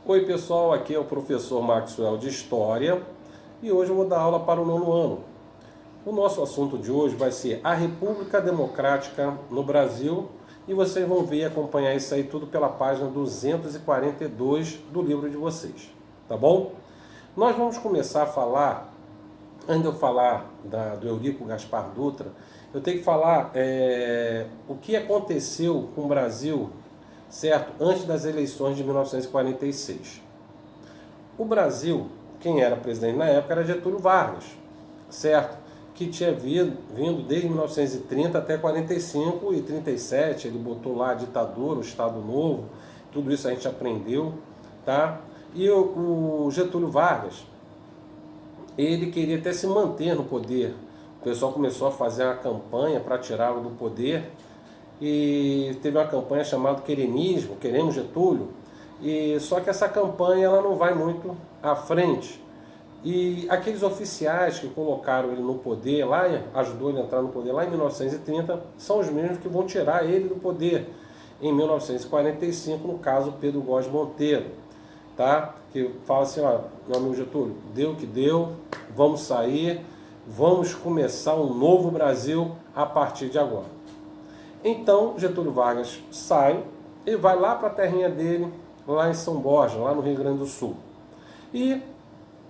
Oi pessoal, aqui é o professor Maxwell de História e hoje eu vou dar aula para o 9º ano. O nosso assunto de hoje vai ser a República Democrática no Brasil e vocês vão ver e acompanhar isso aí tudo pela página 242 do livro de vocês, tá bom? Nós vamos começar a falar, antes de eu falar do Eurico Gaspar Dutra, eu tenho que falar o que aconteceu com o Brasil, certo? Antes das eleições de 1946. O Brasil, quem era presidente na época era Getúlio Vargas, certo? Que tinha vindo desde 1930 até 45 e 37, ele botou lá a ditadura, o Estado Novo, tudo isso a gente aprendeu, tá? E o Getúlio Vargas, ele queria até se manter no poder. O pessoal começou a fazer uma campanha para tirá-lo do poder, e teve uma campanha chamada Queremismo, Queremos Getúlio, e só que essa campanha ela não vai muito à frente. E aqueles oficiais que colocaram ele no poder lá, ajudou ele a entrar no poder lá em 1930, são os mesmos que vão tirar ele do poder em 1945, no caso Pedro Góes Monteiro, tá? Que fala assim, ó, meu amigo Getúlio, deu o que deu, vamos sair, vamos começar um novo Brasil a partir de agora. Então, Getúlio Vargas sai e vai lá para a terrinha dele, lá em São Borja, lá no Rio Grande do Sul. E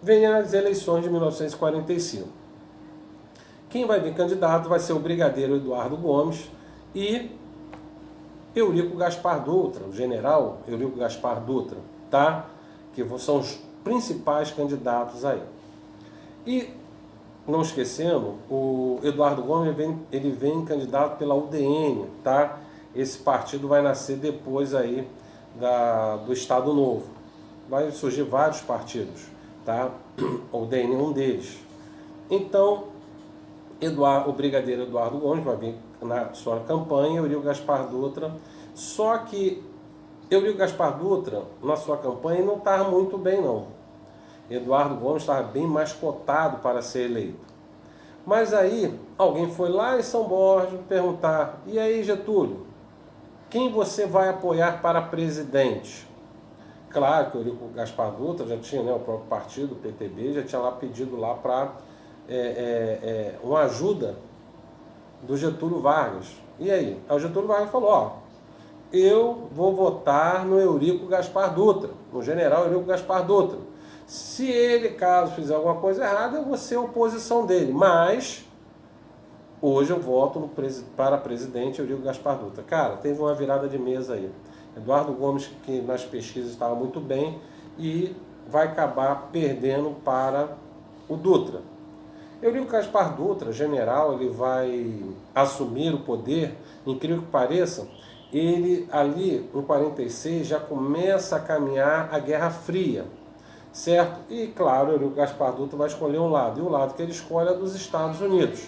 vem as eleições de 1945. Quem vai vir candidato vai ser o brigadeiro Eduardo Gomes e Eurico Gaspar Dutra, o general Eurico Gaspar Dutra, tá? Que são os principais candidatos aí. E não esquecendo, o Eduardo Gomes ele vem candidato pela UDN, tá? Esse partido vai nascer depois aí do Estado Novo. Vai surgir vários partidos, tá? O UDN é um deles. Então, o brigadeiro Eduardo Gomes vai vir na sua campanha, Eurico Gaspar Dutra. Só que Eurico Gaspar Dutra, na sua campanha, não estava muito bem, não. Eduardo Gomes estava bem mais cotado para ser eleito. Mas aí, alguém foi lá em São Borja perguntar, e aí Getúlio, quem você vai apoiar para presidente? Claro que o Eurico Gaspar Dutra já tinha, né, o próprio partido, o PTB, já tinha lá pedido lá para uma ajuda do Getúlio Vargas. E aí? Aí o Getúlio Vargas falou, ó, eu vou votar no Eurico Gaspar Dutra, no general Eurico Gaspar Dutra. Se ele, caso fizer alguma coisa errada, eu vou ser a oposição dele. Mas, hoje eu voto para presidente Eurico Gaspar Dutra. Cara, teve uma virada de mesa aí. Eduardo Gomes, que nas pesquisas estava muito bem, e vai acabar perdendo para o Dutra. Eurico Gaspar Dutra, general, ele vai assumir o poder, incrível que pareça, ele ali, em 46, já começa a caminhar a Guerra Fria. Certo? E claro, o Eurico Gaspar Dutra vai escolher um lado, e o lado que ele escolhe é dos Estados Unidos.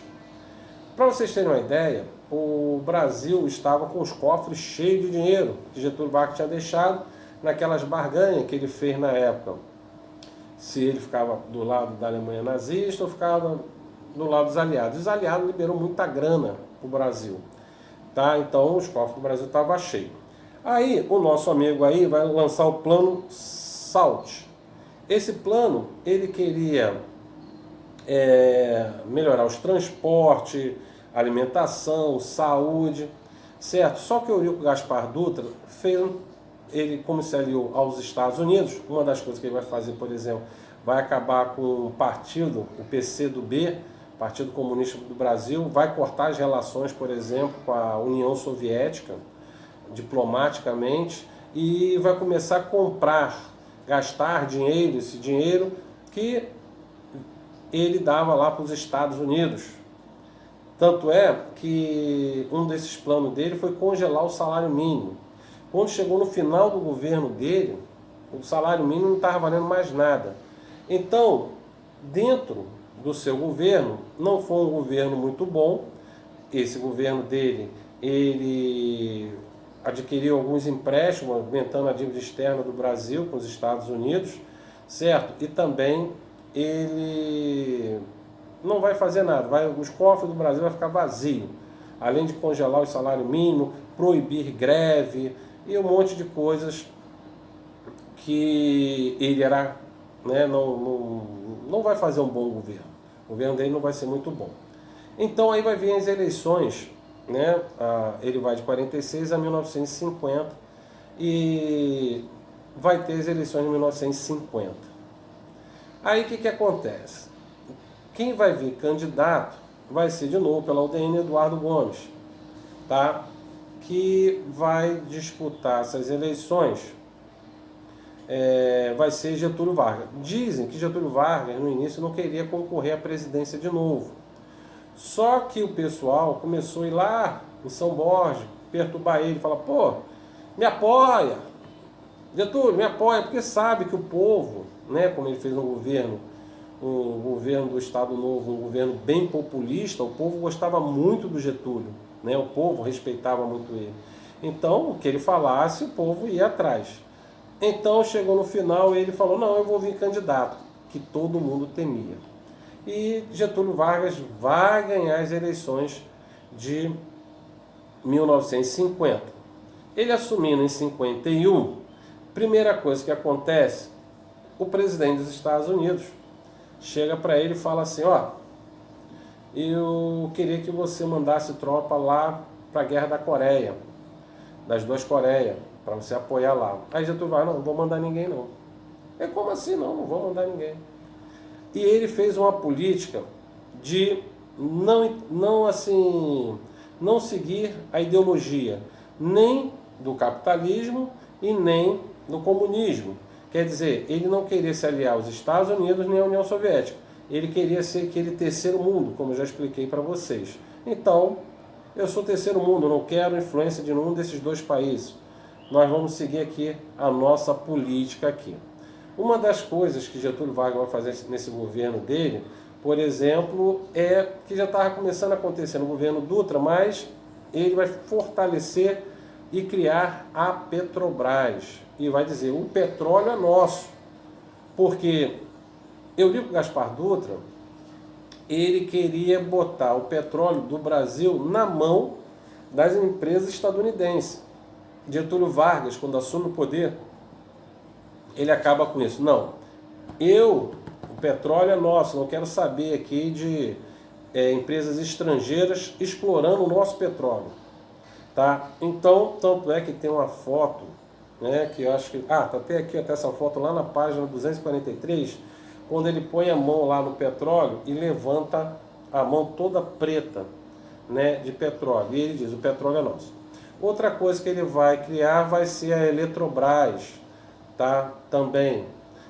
Para vocês terem uma ideia, o Brasil estava com os cofres cheios de dinheiro que Getúlio Vargas tinha deixado naquelas barganhas que ele fez na época. Se ele ficava do lado da Alemanha nazista ou ficava do lado dos aliados. Os aliados liberou muita grana para o Brasil. Tá? Então os cofres do Brasil estavam cheios. Aí o nosso amigo aí vai lançar o plano SALT. Esse plano, ele queria melhorar os transportes, alimentação, saúde, certo? Só que o Eurico Gaspar Dutra ele como se aliou aos Estados Unidos. Uma das coisas que ele vai fazer, por exemplo, vai acabar com o partido, o PCdoB, Partido Comunista do Brasil, vai cortar as relações, por exemplo, com a União Soviética, diplomaticamente, e vai começar a gastar dinheiro, esse dinheiro que ele dava lá para os Estados Unidos. Tanto é que um desses planos dele foi congelar o salário mínimo. Quando chegou no final do governo dele, o salário mínimo não estava valendo mais nada. Então, dentro do seu governo, não foi um governo muito bom. Esse governo dele, ele adquiriu alguns empréstimos, aumentando a dívida externa do Brasil com os Estados Unidos, certo? E também ele não vai fazer nada, os cofres do Brasil vai ficar vazio, além de congelar o salário mínimo, proibir greve e um monte de coisas que ele era, né, não vai fazer um bom governo. O governo dele não vai ser muito bom. Então aí vai vir as eleições, né? Ele vai de 46 a 1950 e vai ter as eleições de 1950. Aí o que acontece? Quem vai vir candidato vai ser de novo pela UDN Eduardo Gomes, tá? Que vai disputar essas eleições, vai ser Getúlio Vargas. Dizem que Getúlio Vargas no início não queria concorrer à presidência de novo. Só que o pessoal começou a ir lá em São Borja, perturbar ele, falar, pô, me apoia, Getúlio, me apoia, porque sabe que o povo, né, como ele fez um governo do Estado Novo, um governo bem populista, o povo gostava muito do Getúlio, né, o povo respeitava muito ele. Então, o que ele falasse, o povo ia atrás. Então, chegou no final e ele falou, não, eu vou vir candidato, que todo mundo temia. E Getúlio Vargas vai ganhar as eleições de 1950. Ele assumindo em 51, primeira coisa que acontece, o presidente dos Estados Unidos chega para ele e fala assim, ó, eu queria que você mandasse tropa lá para a Guerra da Coreia, das duas Coreias, para você apoiar lá. Aí Getúlio Vargas, não vou mandar ninguém não. É como assim não vou mandar ninguém. E ele fez uma política de não seguir a ideologia nem do capitalismo e nem do comunismo. Quer dizer, ele não queria se aliar aos Estados Unidos nem à União Soviética. Ele queria ser aquele terceiro mundo, como eu já expliquei para vocês. Então, eu sou terceiro mundo, não quero influência de nenhum desses dois países. Nós vamos seguir aqui a nossa política aqui. Uma das coisas que Getúlio Vargas vai fazer nesse governo dele, por exemplo, é que já estava começando a acontecer no governo Dutra, mas ele vai fortalecer e criar a Petrobras. E vai dizer, o petróleo é nosso. Porque Eurico Gaspar Dutra, ele queria botar o petróleo do Brasil na mão das empresas estadunidenses. Getúlio Vargas, quando assume o poder, ele acaba com isso. Não, o petróleo é nosso, não quero saber aqui de empresas estrangeiras explorando o nosso petróleo. Tá? Então, tanto é que tem uma foto, né, que eu acho que... tá até aqui, até essa foto lá na página 243, quando ele põe a mão lá no petróleo e levanta a mão toda preta, né, de petróleo. E ele diz, o petróleo é nosso. Outra coisa que ele vai criar vai ser a Eletrobras, tá? Também.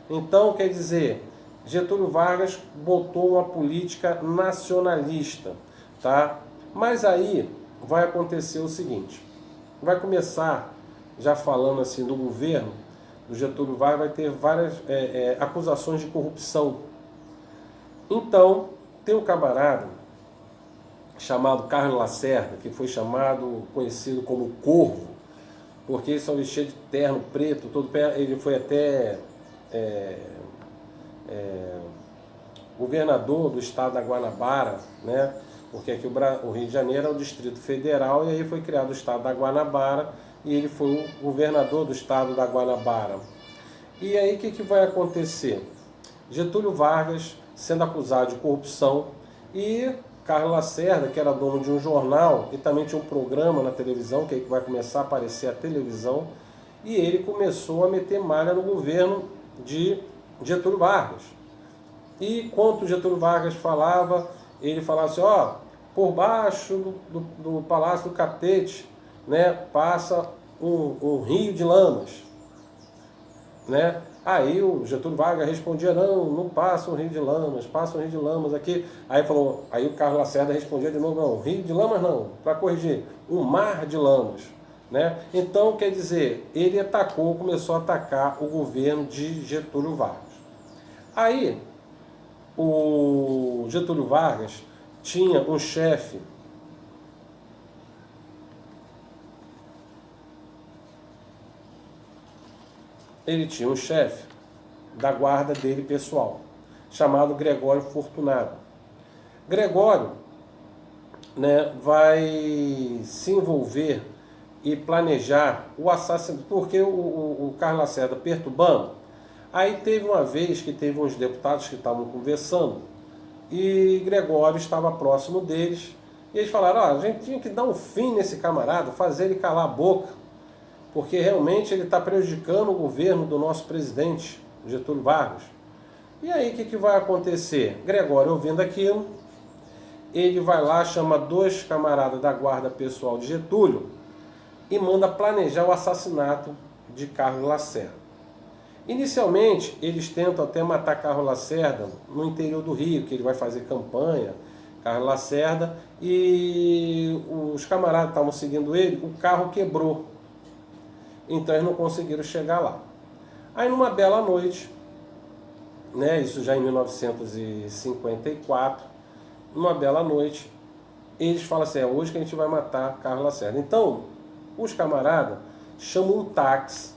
Então, quer dizer, Getúlio Vargas botou uma política nacionalista, tá? Mas aí vai acontecer o seguinte, vai começar, já falando assim do governo do Getúlio Vargas, vai ter várias acusações de corrupção. Então, tem um camarada chamado Carlos Lacerda, que foi conhecido como Corvo, porque ele só vestia de terno preto, ele foi até governador do estado da Guanabara, né? Porque aqui o Rio de Janeiro é o Distrito Federal, e aí foi criado o estado da Guanabara, e ele foi o governador do estado da Guanabara. E aí o que vai acontecer? Getúlio Vargas sendo acusado de corrupção, e Carlos Lacerda, que era dono de um jornal e também tinha um programa na televisão, que aí vai começar a aparecer a televisão, e ele começou a meter malha no governo de Getúlio Vargas. E quando Getúlio Vargas falava, ele falava assim, ó, por baixo do Palácio do Catete, né, passa um rio de lamas, né? Aí o Getúlio Vargas respondia, não passa um rio de lamas, passa um rio de lamas aqui. Aí o Carlos Lacerda respondia de novo, não, rio de lamas não, para corrigir, um mar de lamas, né? Então, quer dizer, ele começou a atacar o governo de Getúlio Vargas. Aí, o Getúlio Vargas tinha um chefe, da guarda dele pessoal, chamado Gregório Fortunato. Gregório, né, vai se envolver e planejar o assassinato, porque o Carlos Lacerda perturbando. Aí teve uma vez que teve uns deputados que estavam conversando e Gregório estava próximo deles e eles falaram: a gente tinha que dar um fim nesse camarada, fazer ele calar a boca, porque realmente ele está prejudicando o governo do nosso presidente, Getúlio Vargas. E aí o que vai acontecer? Gregório, ouvindo aquilo, ele vai lá, chama 2 camaradas da guarda pessoal de Getúlio e manda planejar o assassinato de Carlos Lacerda. Inicialmente, eles tentam até matar Carlos Lacerda no interior do Rio, que ele vai fazer campanha, Carlos Lacerda, e os camaradas estavam seguindo ele, o carro quebrou. Então eles não conseguiram chegar lá. Aí numa bela noite, né, isso já em 1954, numa bela noite, eles falam assim: é hoje que a gente vai matar Carlos Lacerda. Então, os camaradas chamam um táxi,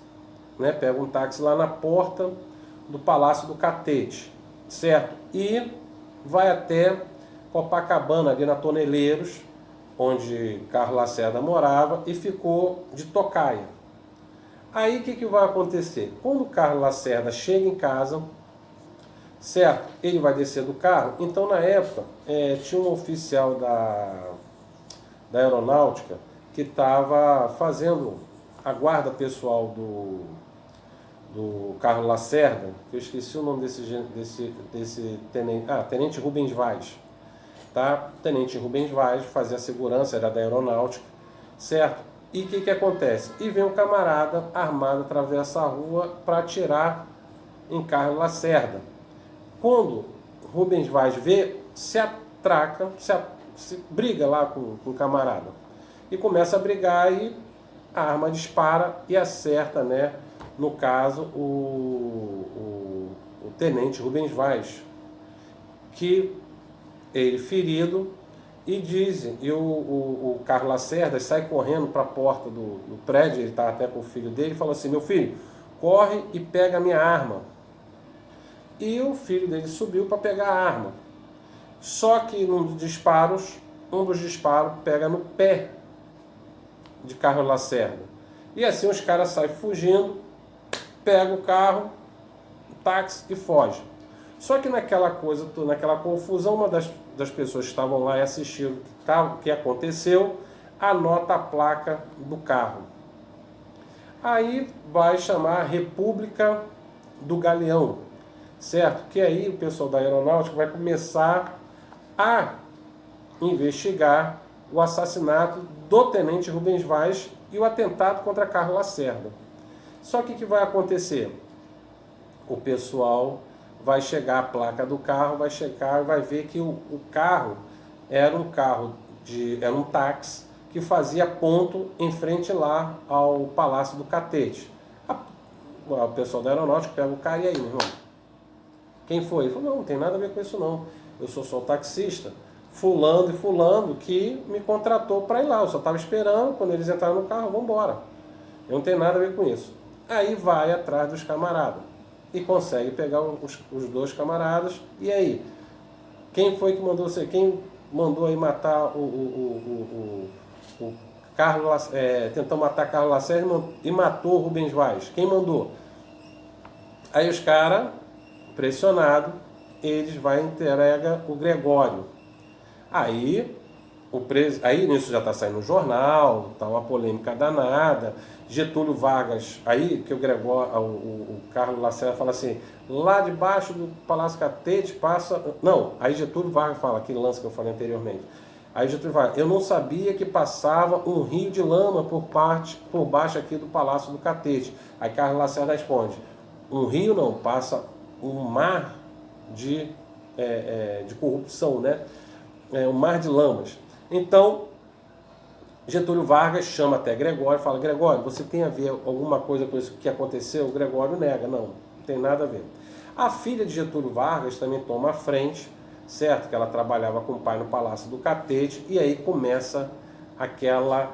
né, pegam um táxi lá na porta do Palácio do Catete, certo? E vai até Copacabana, ali na Toneleiros, onde Carlos Lacerda morava, e ficou de tocaia. Aí o que vai acontecer? Quando o Carlos Lacerda chega em casa, certo? Ele vai descer do carro. Então, na época, tinha um oficial da aeronáutica que estava fazendo a guarda pessoal do Carlos Lacerda, que eu esqueci o nome desse tenente. Tenente Rubens Vaz. Tá? Tenente Rubens Vaz fazia a segurança, era da aeronáutica, certo? E o que acontece? E vem um camarada armado, atravessa a rua para atirar em Carlos Lacerda. Quando Rubens Vaz vê, se atraca, se briga lá com o camarada. E começa a brigar e a arma dispara e acerta, né, no caso, o tenente Rubens Vaz, que ele ferido, e dizem, e o Carlos Lacerda sai correndo para a porta do prédio, ele está até com o filho dele, e falou assim: meu filho, corre e pega a minha arma. E o filho dele subiu para pegar a arma. Só que um dos disparos pega no pé de Carlos Lacerda. E assim os caras saem fugindo, pegam o carro, o táxi e fogem. Só que naquela confusão, uma das pessoas que estavam lá e assistiram o que aconteceu, anota a placa do carro. Aí vai chamar República do Galeão, certo? Que aí o pessoal da aeronáutica vai começar a investigar o assassinato do tenente Rubens Vaz e o atentado contra Carlos Lacerda. Só que o que vai acontecer? O pessoal vai chegar a placa do carro, vai checar e vai ver que o carro era um táxi que fazia ponto em frente lá ao Palácio do Catete. O pessoal da aeronáutica pega o cara: e aí, meu irmão? Quem foi? Ele falou: não tem nada a ver com isso não. Eu sou só o taxista, fulano e fulano, que me contratou para ir lá. Eu só estava esperando, quando eles entraram no carro, vamos embora. Eu não tenho nada a ver com isso. Aí vai atrás dos camaradas e consegue pegar os 2 camaradas. E aí, quem foi que mandou você? Quem mandou aí matar o Carlos, tentou matar Carlos Lacerda e matou o Rubens Vaz? Quem mandou? Aí os caras, pressionados, eles vai entregar o Gregório. Aí nisso já está saindo no jornal, está uma polêmica danada. Getúlio Vargas, aí que o Gregório, o Carlos Lacerda fala assim: lá debaixo do Palácio Catete passa. Não, aí Getúlio Vargas fala, aquele lance que eu falei anteriormente. Aí Getúlio Vargas: eu não sabia que passava um rio de lama por baixo aqui do Palácio do Catete. Aí Carlos Lacerda responde: um rio não, passa um mar de corrupção, né? Um mar de lamas. Então, Getúlio Vargas chama até Gregório e fala: Gregório, você tem a ver alguma coisa com isso que aconteceu? O Gregório nega: não tem nada a ver. A filha de Getúlio Vargas também toma a frente, certo? Que ela trabalhava com o pai no Palácio do Catete, e aí começa aquela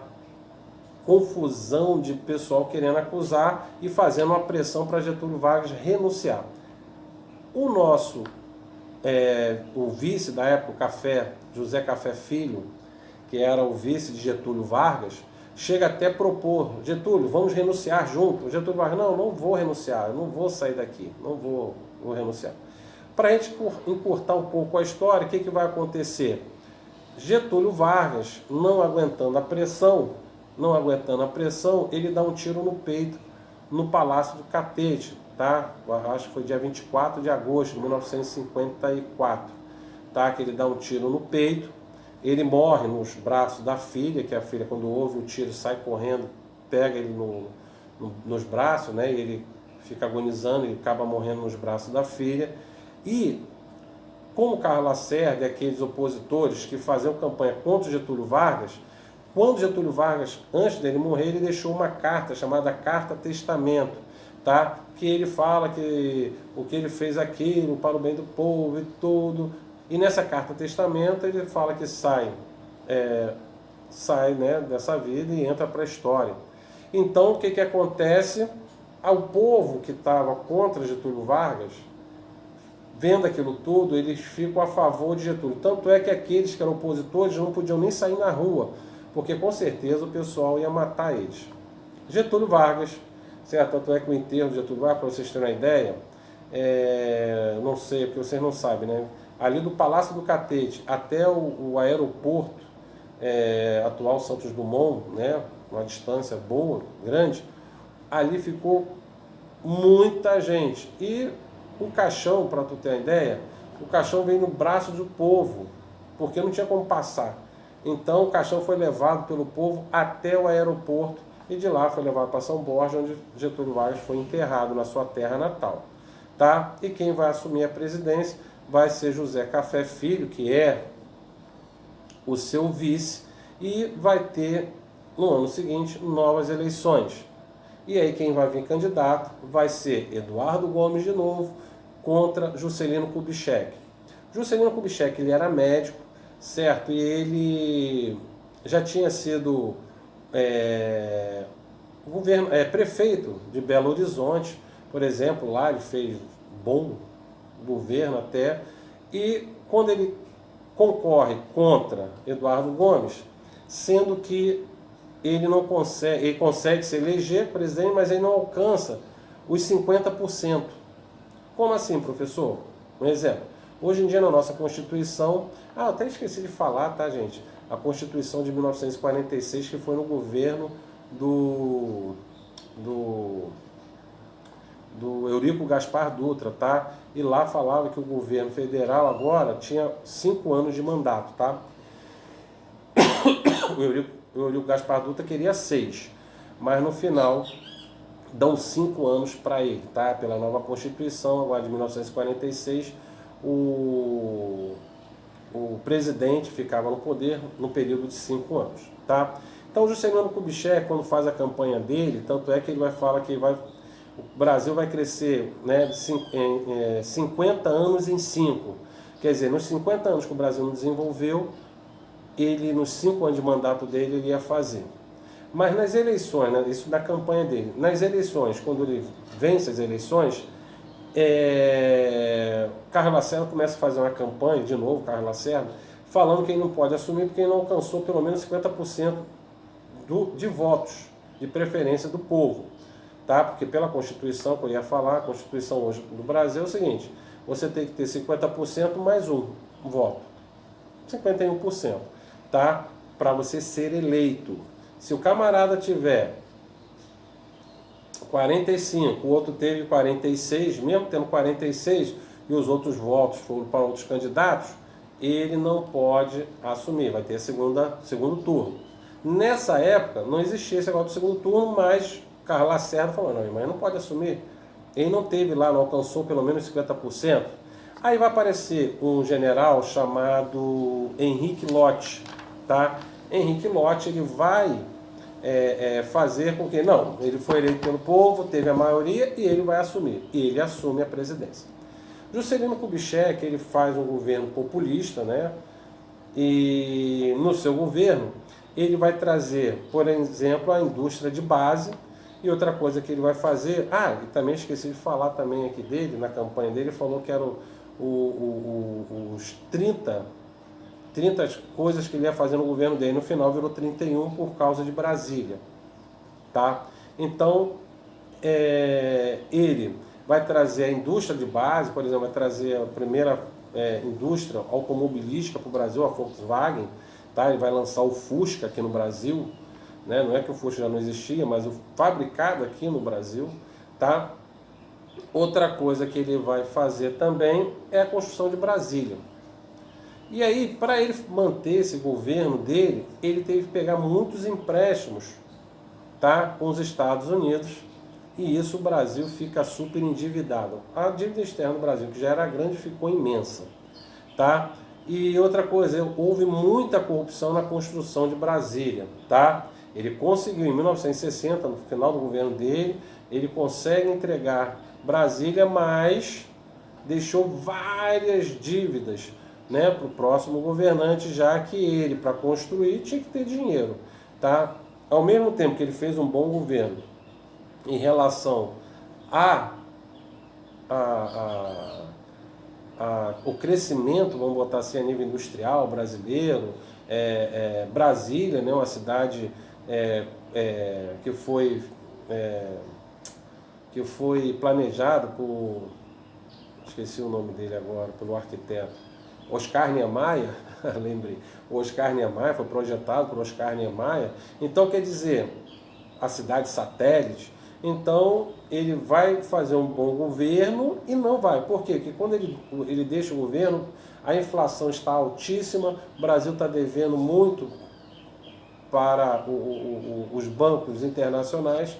confusão de pessoal querendo acusar e fazendo uma pressão para Getúlio Vargas renunciar. O nosso, o vice da época, o Café, José Café Filho, que era o vice de Getúlio Vargas, chega até a propor: Getúlio, vamos renunciar junto. Getúlio Vargas: não vou renunciar, eu não vou sair daqui, não vou renunciar. Para a gente encurtar um pouco a história, o que vai acontecer? Getúlio Vargas, não aguentando a pressão, ele dá um tiro no peito no Palácio do Catete, tá? Acho que foi dia 24 de agosto de 1954, tá? Que ele dá um tiro no peito, ele morre nos braços da filha, que a filha, quando ouve o tiro, sai correndo, pega ele nos braços, né? E ele fica agonizando e acaba morrendo nos braços da filha. E como Carlos Lacerda e aqueles opositores que faziam campanha contra Getúlio Vargas, quando Getúlio Vargas, antes dele morrer, ele deixou uma carta chamada Carta Testamento, tá? Que ele fala que o que ele fez aquilo para o bem do povo e tudo. E nessa Carta Testamento ele fala que sai, né, dessa vida e entra para a história. Então o que acontece? Ao povo que estava contra Getúlio Vargas, vendo aquilo tudo, eles ficam a favor de Getúlio. Tanto é que aqueles que eram opositores não podiam nem sair na rua, porque com certeza o pessoal ia matar eles. Getúlio Vargas, certo? Tanto é que o enterro de Getúlio Vargas, para vocês terem uma ideia, não sei, porque vocês não sabem, né? Ali do Palácio do Catete até o aeroporto atual Santos Dumont, né? Uma distância boa, grande, ali ficou muita gente. E o caixão, para tu ter uma ideia, o caixão veio no braço do povo, porque não tinha como passar. Então o caixão foi levado pelo povo até o aeroporto e de lá foi levado para São Borja, onde Getúlio Vargas foi enterrado na sua terra natal. Tá? E quem vai assumir a presidência vai ser José Café Filho, que é o seu vice, e vai ter no ano seguinte novas eleições. E aí quem vai vir candidato vai ser Eduardo Gomes de novo contra Juscelino Kubitschek. Juscelino Kubitschek, ele era médico, certo? E ele já tinha sido prefeito de Belo Horizonte, por exemplo. Lá ele fez bom governo até. E quando ele concorre contra Eduardo Gomes, sendo que ele consegue se eleger presidente, mas ele não alcança os 50%. Como assim, professor? Um exemplo. Hoje em dia, na nossa Constituição... eu até esqueci de falar, tá, gente? A Constituição de 1946, que foi no governo do Eurico Gaspar Dutra, tá? E lá falava que o governo federal agora tinha 5 anos de mandato, tá? O Eurico Gaspar Dutra queria 6, mas no final dão 5 anos para ele, tá? Pela nova Constituição, agora de 1946, o presidente ficava no poder no período de 5 anos, tá? Então, Juscelino Kubitschek, quando faz a campanha dele, tanto é que ele vai falar que o Brasil vai crescer, né, 50 anos em 5. Quer dizer, nos 50 anos que o Brasil não desenvolveu, ele, nos 5 anos de mandato dele, ele ia fazer. Mas nas eleições, né, isso da campanha dele, nas eleições, quando ele vence as eleições, Carlos Lacerda começa a fazer uma campanha, de novo, Carlos Lacerda, falando que ele não pode assumir porque ele não alcançou pelo menos 50% de votos, de preferência do povo. Tá? Porque pela Constituição, que eu ia falar, a Constituição hoje do Brasil é o seguinte: você tem que ter 50% mais um voto, 51%, tá? Para você ser eleito. Se o camarada tiver 45, o outro teve 46, mesmo tendo 46 e os outros votos foram para outros candidatos, ele não pode assumir, vai ter segundo turno. Nessa época não existia esse negócio do segundo turno, mas Carlos Lacerda falou: não, mas não pode assumir. Ele não teve lá, não alcançou pelo menos 50%. Aí vai aparecer um general chamado Henrique Lott, tá? Henrique Lott ele vai fazer com que, não, ele foi eleito pelo povo, teve a maioria e ele vai assumir. E ele assume a presidência. Juscelino Kubitschek, ele faz um governo populista, né? E no seu governo, ele vai trazer, por exemplo, a indústria de base. E outra coisa que ele vai fazer, e também esqueci de falar também aqui dele, na campanha dele, ele falou que eram os 30 coisas que ele ia fazer no governo dele. No final virou 31 por causa de Brasília. Tá? Então, ele vai trazer a indústria de base, por exemplo, vai trazer a primeira indústria automobilística para o Brasil, a Volkswagen. Tá? Ele vai lançar o Fusca aqui no Brasil. Né? Não é que o Fusca já não existia, mas o fabricado aqui no Brasil. Tá? Outra coisa que ele vai fazer também é a construção de Brasília. E aí, para ele manter esse governo dele, ele teve que pegar muitos empréstimos, tá, com os Estados Unidos, e isso o Brasil fica super endividado. A dívida externa do Brasil, que já era grande, ficou imensa. Tá? E outra coisa, houve muita corrupção na construção de Brasília. Tá? Ele conseguiu, em 1960, no final do governo dele, ele consegue entregar Brasília, mas deixou várias dívidas, né, para o próximo governante, já que ele, para construir, tinha que ter dinheiro. Tá? Ao mesmo tempo que ele fez um bom governo em relação o crescimento, vamos botar assim, a nível industrial brasileiro, Brasília, né, uma cidade que foi planejado por, esqueci o nome dele agora, pelo arquiteto Oscar Niemeyer, lembrei, o Oscar Niemeyer, foi projetado por Oscar Niemeyer. Então, quer dizer, a cidade satélite. Então, ele vai fazer um bom governo e não vai. Por quê? Porque quando ele deixa o governo, a inflação está altíssima, o Brasil está devendo muito para os bancos internacionais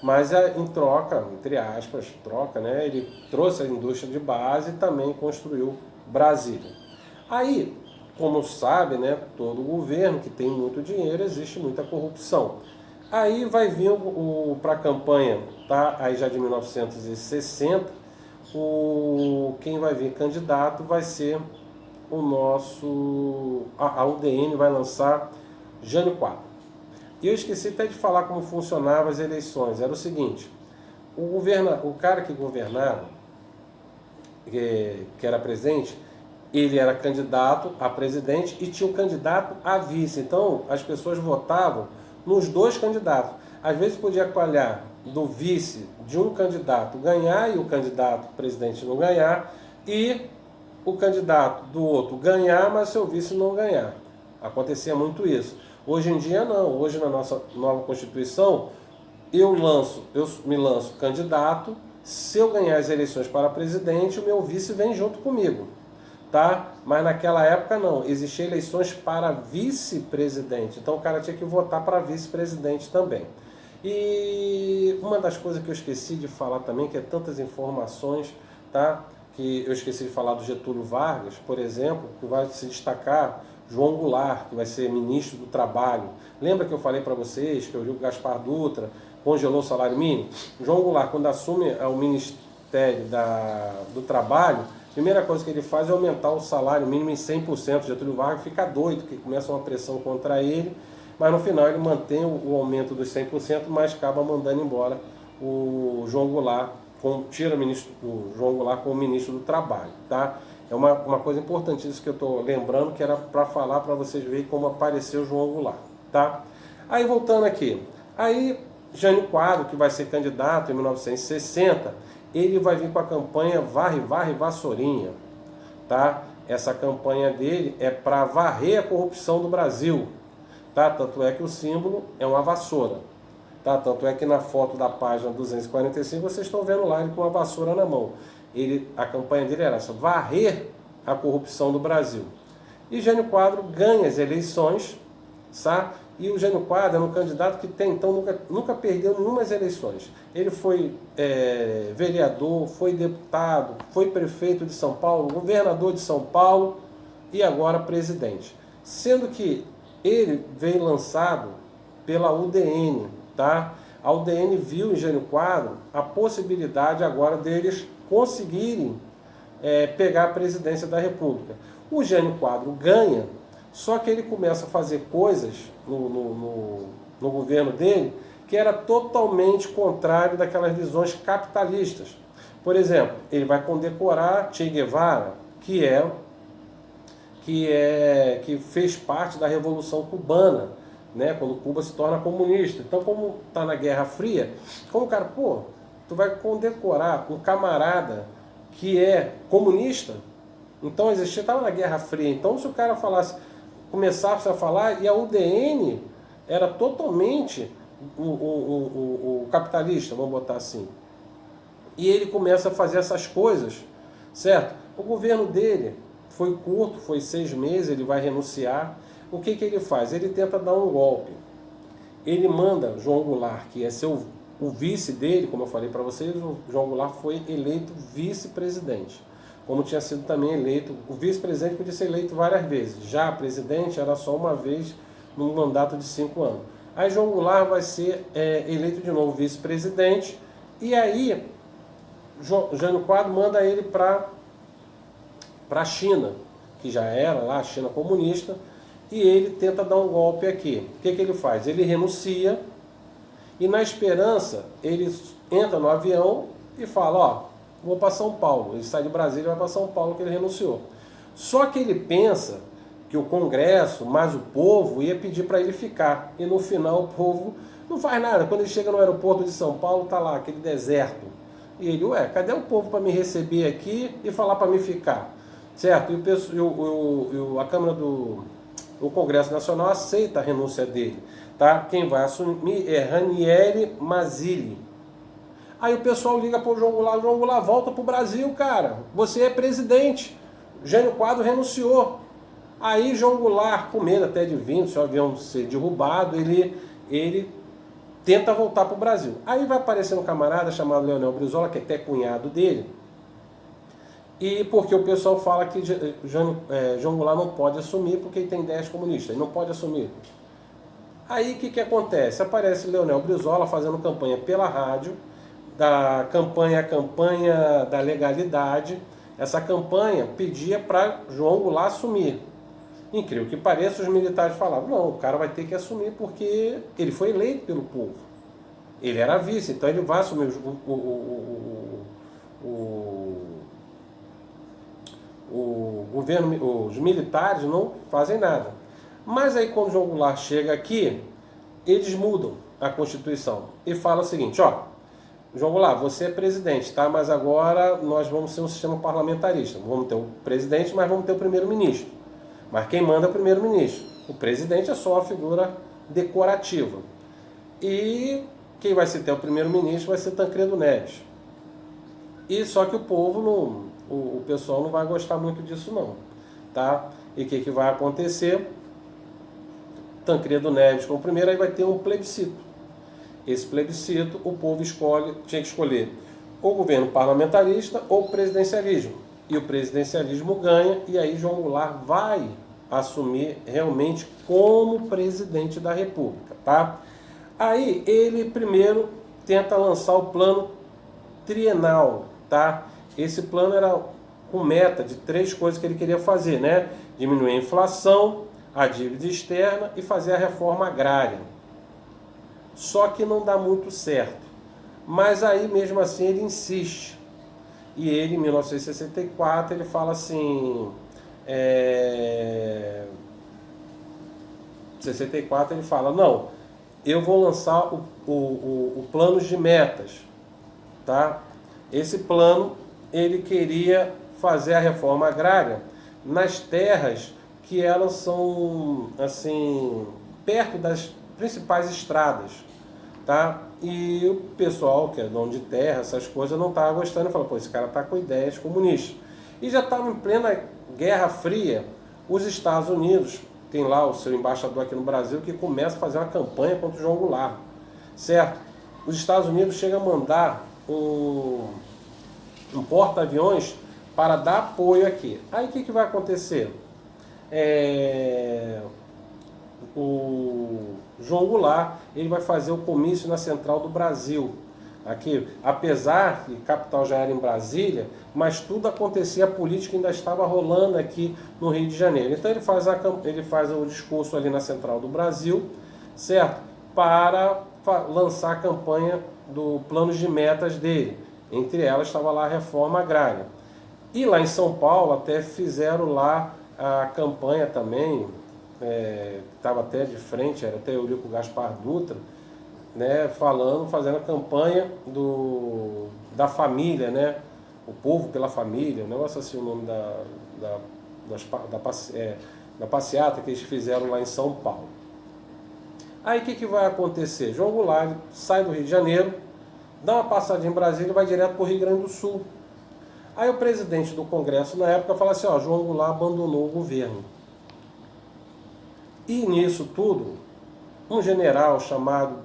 mas em troca, entre aspas, né, ele trouxe a indústria de base e também construiu Brasília. Aí, como sabe, né, todo governo que tem muito dinheiro, existe muita corrupção. Aí vai vir para a campanha, tá? Aí já de 1960, quem vai vir candidato vai ser o nosso... A UDN vai lançar Jânio Quadros. E eu esqueci até de falar como funcionavam as eleições. Era o seguinte, o cara que governava, que era presidente, ele era candidato a presidente e tinha um candidato a vice. Então, as pessoas votavam nos dois candidatos. Às vezes podia calhar do vice de um candidato ganhar e o candidato presidente não ganhar, e o candidato do outro ganhar, mas seu vice não ganhar. Acontecia muito isso. Hoje em dia não, hoje na nossa nova Constituição, eu me lanço candidato, se eu ganhar as eleições para presidente, o meu vice vem junto comigo, tá? Mas naquela época não, existiam eleições para vice-presidente, então o cara tinha que votar para vice-presidente também. E uma das coisas que eu esqueci de falar também, que é tantas informações, tá? Que eu esqueci de falar do Getúlio Vargas, por exemplo, que vai se destacar João Goulart, que vai ser ministro do Trabalho. Lembra que eu falei para vocês que o Gaspar Dutra congelou o salário mínimo? João Goulart, quando assume o Ministério do Trabalho, a primeira coisa que ele faz é aumentar o salário mínimo em 100%. Getúlio Vargas fica doido, que começa uma pressão contra ele, mas no final ele mantém o aumento dos 100%, mas acaba mandando embora o João Goulart, tira o João Goulart como ministro do Trabalho, tá? É uma coisa importantíssima que eu estou lembrando, que era para falar para vocês verem como apareceu o João Goulart, tá? Aí voltando aqui, aí Jânio Quadros, que vai ser candidato em 1960, ele vai vir com a campanha Varre, Varre, Vassourinha, tá? Essa campanha dele é para varrer a corrupção do Brasil, tá? Tanto é que o símbolo é uma vassoura, tá? Tanto é que na foto da página 245 vocês estão vendo lá ele com uma vassoura na mão. A campanha dele era essa, varrer a corrupção do Brasil. E Jânio Quadros ganha as eleições, sabe? E o Jânio Quadros era um candidato que até então nunca perdeu nenhuma eleições. Ele foi vereador, foi deputado, foi prefeito de São Paulo, governador de São Paulo e agora presidente. Sendo que ele veio lançado pela UDN, tá? A UDN viu em Jânio Quadro a possibilidade agora deles conseguirem pegar a presidência da República. O Jânio Quadro ganha, só que ele começa a fazer coisas no governo dele que era totalmente contrário daquelas visões capitalistas. Por exemplo, ele vai condecorar Che Guevara, que fez parte da Revolução Cubana, né, quando Cuba se torna comunista. Então, como está na Guerra Fria, como o cara, tu vai condecorar um camarada que é comunista? Então estava na Guerra Fria. Então, se o cara começasse a falar, e a UDN era totalmente o capitalista, vamos botar assim. E ele começa a fazer essas coisas, certo? O governo dele foi curto, foi 6 meses, ele vai renunciar. O que ele faz? Ele tenta dar um golpe. Ele manda João Goulart, que é o vice dele, como eu falei para vocês, o João Goulart foi eleito vice-presidente. Como tinha sido também eleito, o vice-presidente podia ser eleito várias vezes. Já presidente era só uma vez num mandato de 5 anos. Aí João Goulart vai ser eleito de novo vice-presidente, e aí Jânio Quadro manda ele para a China, que já era lá a China comunista, e ele tenta dar um golpe aqui. O que ele faz? Ele renuncia, e na esperança, ele entra no avião e fala, vou para São Paulo. Ele sai de Brasília e vai para São Paulo, que ele renunciou. Só que ele pensa que o Congresso, mais o povo, ia pedir para ele ficar. E no final o povo não faz nada. Quando ele chega no aeroporto de São Paulo, tá lá aquele deserto. E ele, cadê o povo para me receber aqui e falar para me ficar? Certo? E a Câmara o Congresso Nacional aceita a renúncia dele. Tá? Quem vai assumir é Ranieri Mazzilli. Aí o pessoal liga para o João Goulart, volta para o Brasil, cara. Você é presidente. Jânio Quadro renunciou. Aí João Goulart, com medo até de vir, se o avião ser derrubado, ele tenta voltar para o Brasil. Aí vai aparecer um camarada chamado Leonel Brizola, que é até cunhado dele, e porque o pessoal fala que João Goulart não pode assumir porque ele tem ideias comunistas, ele não pode assumir. Aí o que acontece? Aparece Leonel Brizola fazendo campanha pela rádio, a campanha da legalidade. Essa campanha pedia para João Goulart assumir. Incrível que pareça, os militares falavam, não, o cara vai ter que assumir porque ele foi eleito pelo povo. Ele era vice, então ele vai assumir. O governo, os militares não fazem nada. Mas aí quando João Goulart chega aqui, eles mudam a Constituição e fala o seguinte, João Goulart, você é presidente, tá? Mas agora nós vamos ser um sistema parlamentarista. Vamos ter o presidente, mas vamos ter o primeiro-ministro. Mas quem manda é o primeiro-ministro. O presidente é só uma figura decorativa. E quem vai ser o primeiro-ministro vai ser Tancredo Neves. E só que o povo o pessoal não vai gostar muito disso não, tá? E o que vai acontecer? Tancredo Neves como primeiro, aí vai ter um plebiscito. Esse plebiscito, o povo tinha que escolher ou governo parlamentarista ou presidencialismo. E o presidencialismo ganha, e aí João Goulart vai assumir realmente como presidente da República, tá? Aí ele primeiro tenta lançar o plano trienal, tá? Esse plano era com meta de 3 coisas que ele queria fazer, né? Diminuir a inflação, a dívida externa e fazer a reforma agrária. Só que não dá muito certo. Mas aí mesmo assim ele insiste. E ele, em 1964, ele fala assim... 64 ele fala, não, eu vou lançar o plano de metas, tá? Esse plano, ele queria fazer a reforma agrária nas terras que elas são, assim, perto das principais estradas, tá? E o pessoal, que é dono de terra, essas coisas, não estava gostando, falou, esse cara está com ideias comunistas. E já estava em plena Guerra Fria, os Estados Unidos, tem lá o seu embaixador aqui no Brasil, que começa a fazer uma campanha contra o João Goulart, certo? Os Estados Unidos chegam a mandar um porta-aviões para dar apoio aqui. Aí o que vai acontecer? o João Goulart ele vai fazer o comício na Central do Brasil. Aqui, apesar que a capital já era em Brasília, mas tudo acontecia, a política ainda estava rolando aqui no Rio de Janeiro. Então ele faz o discurso ali na Central do Brasil, certo? Para lançar a campanha do plano de metas dele. Entre elas estava lá a reforma agrária. E lá em São Paulo até fizeram lá a campanha também, estava até de frente, era até Eurico Gaspar Dutra, né, fazendo a campanha da família, né, o povo pela família, um negócio assim, o nome da passeata que eles fizeram lá em São Paulo. Aí o que vai acontecer? João Goulart sai do Rio de Janeiro, dá uma passadinha em Brasília e vai direto para o Rio Grande do Sul. Aí o presidente do Congresso na época fala assim, João Goulart abandonou o governo. E nisso tudo, um general chamado,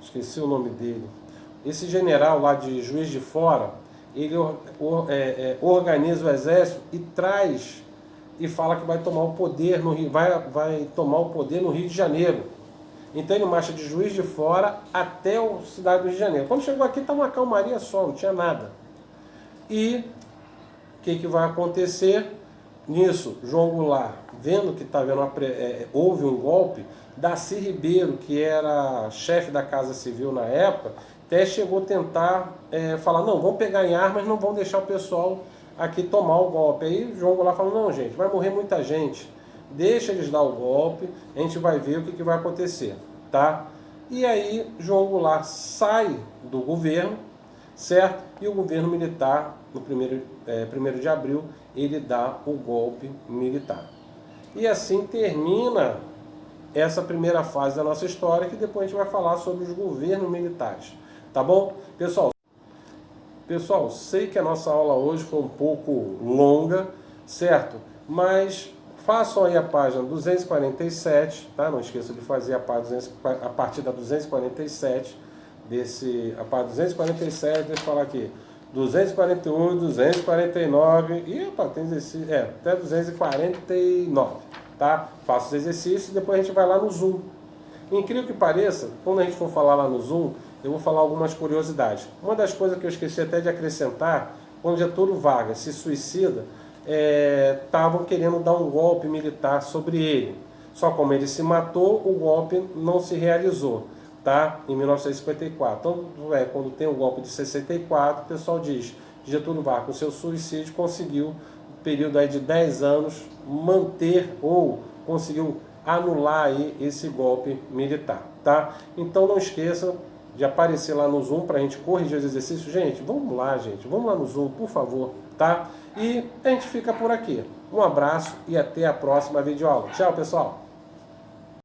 esqueci o nome dele, esse general lá de Juiz de Fora, ele organiza o exército e traz, e fala que vai tomar o poder no Rio, vai tomar o poder no Rio de Janeiro. Então ele marcha de Juiz de Fora até a cidade do Rio de Janeiro. Quando chegou aqui estava uma calmaria só, não tinha nada. E o que vai acontecer? Nisso, João Goulart, vendo que houve um golpe, Darcy Ribeiro, que era chefe da Casa Civil na época, até chegou a tentar falar, não, vamos pegar em armas, não vão deixar o pessoal aqui tomar o golpe. Aí João Goulart falou, não gente, vai morrer muita gente, deixa eles dar o golpe, a gente vai ver o que vai acontecer, tá? E aí João Goulart sai do governo, certo? E o governo militar, no 1º de abril, ele dá o golpe militar. E assim termina essa primeira fase da nossa história, que depois a gente vai falar sobre os governos militares. Tá bom? Pessoal, sei que a nossa aula hoje foi um pouco longa, certo? Mas façam aí a página 247, tá? Não esqueça de fazer a partir da 247, a página 247, deixa eu falar aqui, 248, 249, e opa, tem exercício, até 249, tá? Faça os exercícios e depois a gente vai lá no Zoom. Incrível que pareça, quando a gente for falar lá no Zoom, eu vou falar algumas curiosidades. Uma das coisas que eu esqueci até de acrescentar, quando Getúlio Vargas se suicida, estavam querendo dar um golpe militar sobre ele. Só como ele se matou, o golpe não se realizou, tá? Em 1954. Então, quando tem o golpe de 64, o pessoal diz que Getúlio Vargas, com seu suicídio, conseguiu, um período aí de 10 anos, manter ou conseguiu anular aí esse golpe militar, tá? Então não esqueça de aparecer lá no Zoom para a gente corrigir os exercícios. Gente, vamos lá no Zoom, por favor, tá? E a gente fica por aqui. Um abraço e até a próxima videoaula. Tchau, pessoal!